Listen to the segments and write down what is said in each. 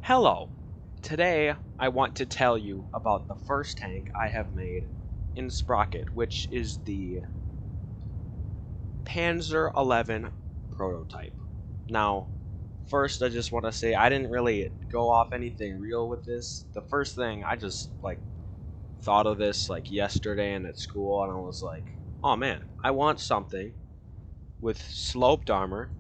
Hello! Today I want to tell you about the first tank I have made in Sprocket, which is the Pz.XI prototype. Now, first I just want to say I didn't really go off anything real with this. The first thing I just thought of this yesterday and at school, and I was like, oh man, I want something with sloped armor,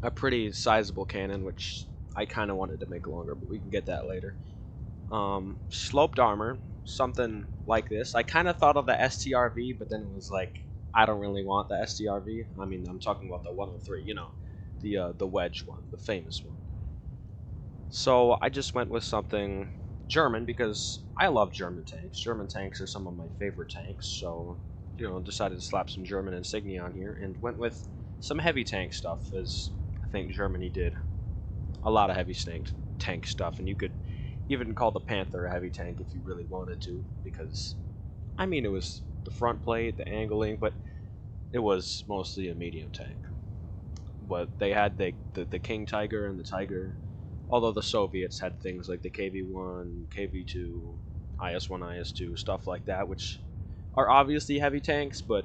a pretty sizable cannon, which I kind of wanted to make longer, but we can get that later. Sloped armor, something like this. I kind of thought of the STRV, but then it was like, I don't really want the STRV. I mean, I'm talking about the 103, the wedge one, the famous one. So I just went with something German because I love German tanks. German tanks are some of my favorite tanks, so decided to slap some German insignia on here and went with some heavy tank stuff, as I think Germany did a lot of heavy tank stuff, and you could even call the Panther a heavy tank if you really wanted to, because I mean it was the front plate, the angling, but it was mostly a medium tank. But they had the King Tiger and the Tiger, although the Soviets had things like the KV-1, KV-2, IS-1, IS-2, stuff like that, which are obviously heavy tanks, but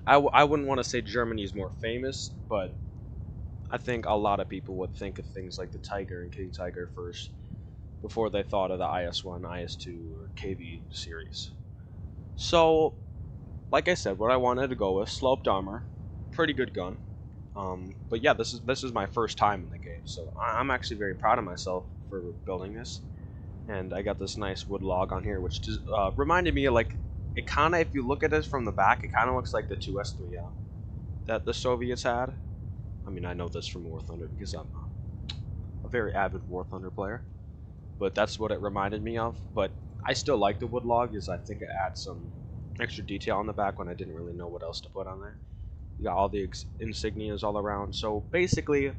I wouldn't want to say Germany's more famous, but I think a lot of people would think of things like the Tiger and King Tiger first before they thought of the IS-1, IS-2, or KV series. So, like I said, what I wanted to go with, sloped armor, pretty good gun. But yeah, this is my first time in the game, so I'm actually very proud of myself for building this. And I got this nice wood log on here, which just, reminded me of it kind of, if you look at it from the back, it kind of looks like the 2S3 that the Soviets had. I mean, I know this from War Thunder because I'm a very avid War Thunder player, but that's what it reminded me of. But I still like the wood log because I think it adds some extra detail on the back when I didn't really know what else to put on there. You got all the insignias all around. So basically,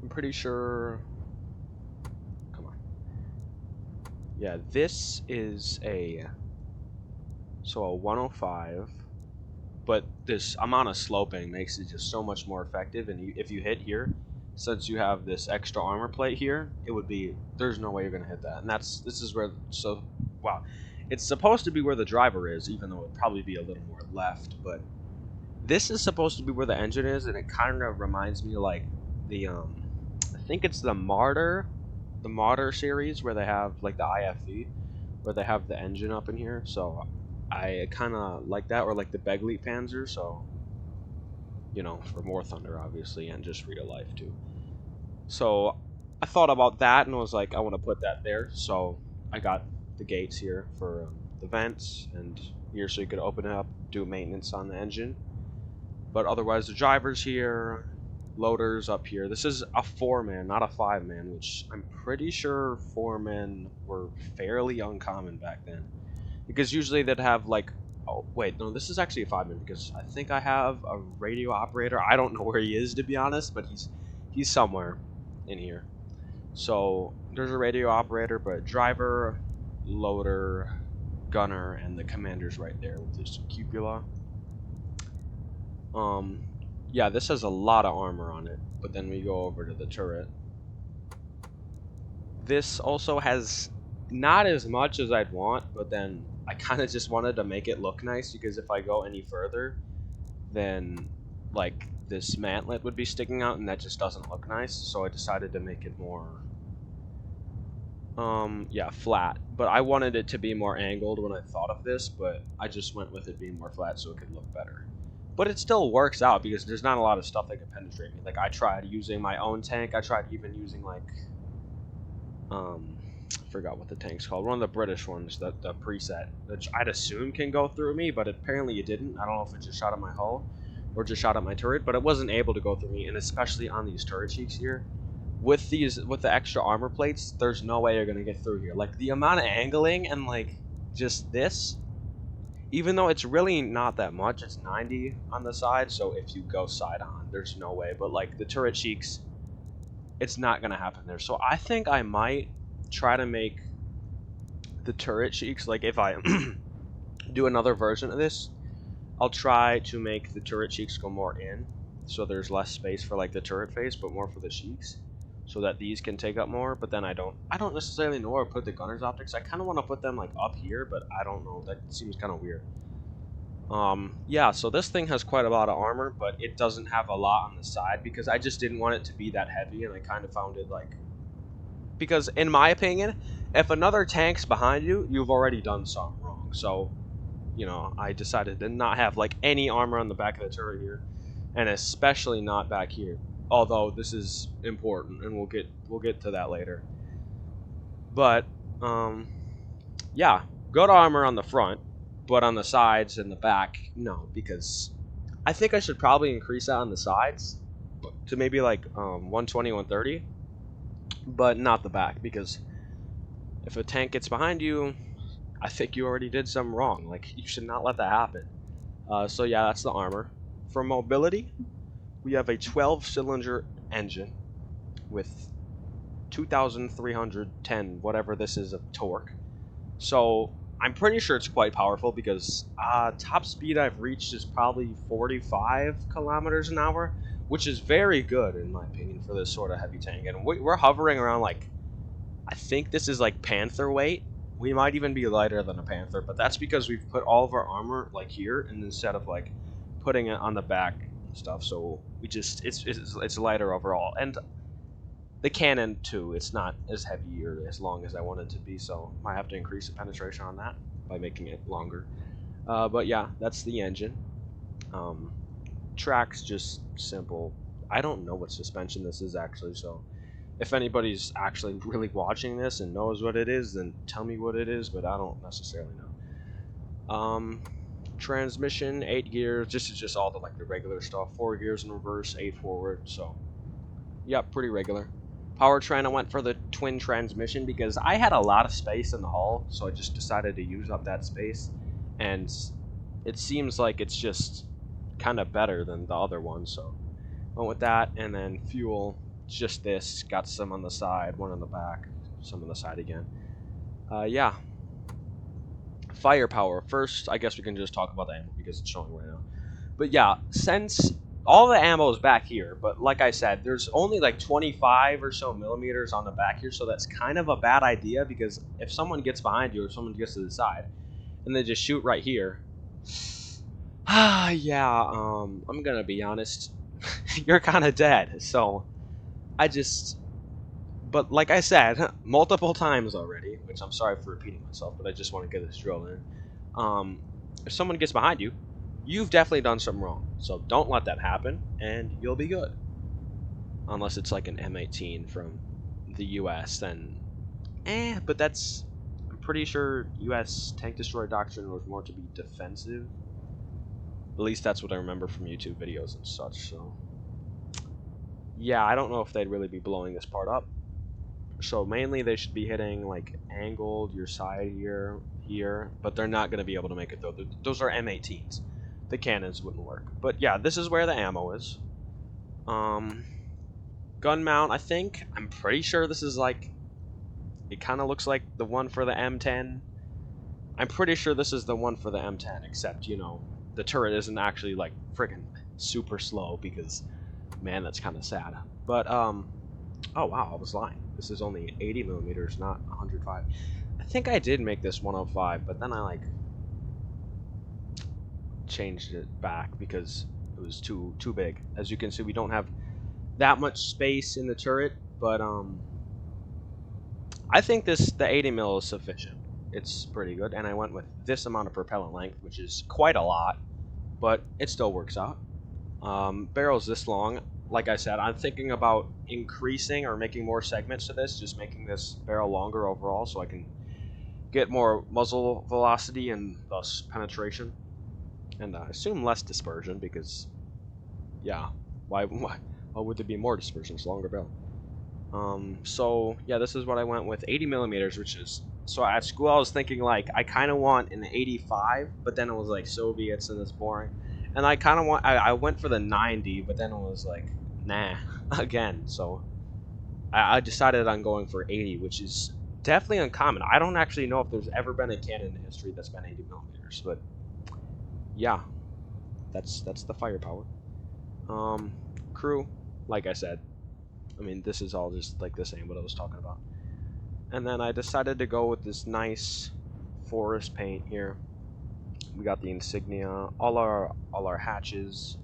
I'm pretty sure. Come on. Yeah, this is a 105, but this amount of sloping makes it just so much more effective. And if you hit here, since you have this extra armor plate here, it would be, there's no way you're gonna hit that. And this is where, so wow, it's supposed to be where the driver is, even though it'd probably be a little more left, but this is supposed to be where the engine is, and it kind of reminds me of the I think it's the Martyr series, where they have like the IFV, where they have the engine up in here. So I kind of like that, or like the Begley Panzer. So for War Thunder, obviously, and just real life too. So I thought about that and was like, I want to put that there. So I got the gates here for the vents, and here so you could open it up, do maintenance on the engine. But otherwise, the driver's here, loaders up here. This is a 4-man, not a 5-man, which I'm pretty sure 4-men were fairly uncommon back then. Because usually they'd have oh wait, no, this is actually a 5-man because I think I have a radio operator. I don't know where he is, to be honest, but he's somewhere in here. So there's a radio operator, but driver, loader, gunner, and the commander's right there with this cupola. Yeah, this has a lot of armor on it, but then we go over to the turret. This also has not as much as I'd want, but then I kind of just wanted to make it look nice, because if I go any further, then this mantlet would be sticking out, and that just doesn't look nice, so I decided to make it more yeah, flat. But I wanted it to be more angled when I thought of this, but I just went with it being more flat so it could look better. But it still works out because there's not a lot of stuff that can penetrate me. I tried using my own tank. I tried even using I forgot what the tank's called. One of the British ones, the preset, which I'd assume can go through me, but apparently it didn't. I don't know if it just shot at my hull or just shot at my turret, but it wasn't able to go through me, and especially on these turret cheeks here. With the extra armor plates, there's no way you're gonna get through here. The amount of angling and just this, even though it's really not that much, it's 90 on the side, so if you go side on, there's no way. But the turret cheeks, it's not gonna happen there. So I think I might try to make the turret cheeks, if I do another version of this, I'll try to make the turret cheeks go more in, so there's less space for the turret face, but more for the cheeks. so that these can take up more. But then I don't necessarily know where to put the gunner's optics. I kind of want to put them like up here, but I don't know. That seems kind of weird. Yeah, so this thing has quite a lot of armor, but it doesn't have a lot on the side because I just didn't want it to be that heavy, and I kind of found it like, because in my opinion, if another tank's behind you, you've already done something wrong. So, you know, I decided to not have like any armor on the back of the turret here, and especially not back here. Although this is important, and we'll get to that later. But yeah, good armor on the front, but on the sides and the back, no, because I think I should probably increase that on the sides to maybe like 120, 130, but not the back, because if a tank gets behind you, I think you already did something wrong. Like, you should not let that happen. So yeah, that's the armor. For mobility, we have a 12-cylinder engine with 2,310, whatever this is, of torque. So I'm pretty sure it's quite powerful because top speed I've reached is probably 45 kilometers an hour, which is very good in my opinion for this sort of heavy tank. And we're hovering around like, I think this is like Panther weight. We might even be lighter than a Panther, but that's because we've put all of our armor like here, and instead of like putting it on the back and stuff, so we just it's lighter overall. And the cannon too, it's not as heavy or as long as I want it to be, so might have to increase the penetration on that by making it longer. But yeah, that's the engine. Tracks just simple. I don't know what suspension this is actually, so if anybody's actually really watching this and knows what it is, then tell me what it is, but I don't necessarily know. Transmission, 8 gears. This is just all the like the regular stuff. 4 gears in reverse, 8 forward. So, yeah, pretty regular. Powertrain, I went for the twin transmission because I had a lot of space in the hull, so I just decided to use up that space, and it seems like it's just kind of better than the other one, so went with that. And then fuel, just this, got some on the side, one on the back, some on the side again. Yeah. Firepower. First, I guess we can just talk about the ammo because it's showing right now. But yeah, since all the ammo is back here, but like I said, there's only like 25 or so millimeters on the back here, so that's kind of a bad idea because if someone gets behind you or someone gets to the side and they just shoot right here, yeah, I'm gonna be honest, you're kind of dead. So I just, but like I said multiple times already, which I'm sorry for repeating myself, but I just want to get this drill in. If someone gets behind you, you've definitely done something wrong. So don't let that happen, and you'll be good. Unless it's like an M18 from the U.S., then but that's, I'm pretty sure U.S. tank destroyer doctrine was more to be defensive. At least that's what I remember from YouTube videos and such. So yeah, I don't know if they'd really be blowing this part up. So mainly they should be hitting like angled your side here, but they're not going to be able to make it though. Those are M18s. The cannons wouldn't work. But yeah, this is where the ammo is. Gun mount, I think. I'm pretty sure this is like, it kind of looks like the one for the M10. I'm pretty sure this is the one for the M10, except, you know, the turret isn't actually like freaking super slow because, man, that's kind of sad. But, oh wow, I was lying. This is only 80 millimeters, not 105. I think I did make this 105, but then I like changed it back because it was too big. As you can see, we don't have that much space in the turret, but I think the 80 mil is sufficient. It's pretty good, and I went with this amount of propellant length, which is quite a lot, but it still works out. Barrel's this long. Like I said, I'm thinking about increasing or making more segments to this, just making this barrel longer overall so I can get more muzzle velocity and thus penetration. And I assume less dispersion because, yeah, why would there be more dispersion? It's a longer barrel. So yeah, this is what I went with, 80 millimeters, which is, so at school I was thinking like I kind of want an 85, but then it was like Soviets and it's boring, and I kind of want, I went for the 90, but then it was like nah again. So I decided on going for 80, which is definitely uncommon. I don't actually know if there's ever been a cannon in history that's been 80 millimeters, but yeah, that's the firepower. Crew, like I said, I mean, this is all just like the same what I was talking about. And then I decided to go with this nice forest paint here. We got the insignia, all our hatches,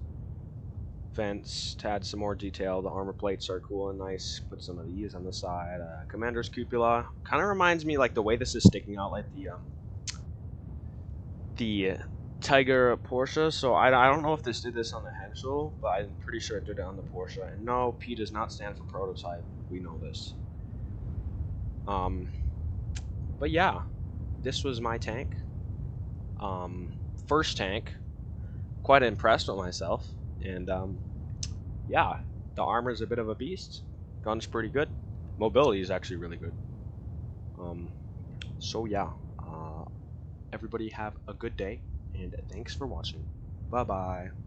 vents to add some more detail. The armor plates are cool and nice. Put some of these on the side. Commander's cupola kind of reminds me like the way this is sticking out, like the Tiger Porsche. So I don't know if this did this on the Henschel, but I'm pretty sure it did it on the Porsche. And no, P does not stand for prototype. We know this. Um, but yeah, this was my tank. First tank. Quite impressed with myself, and yeah, the armor's a bit of a beast. Gun's pretty good. Mobility is actually really good. Um, so yeah, everybody have a good day, and thanks for watching. Bye bye.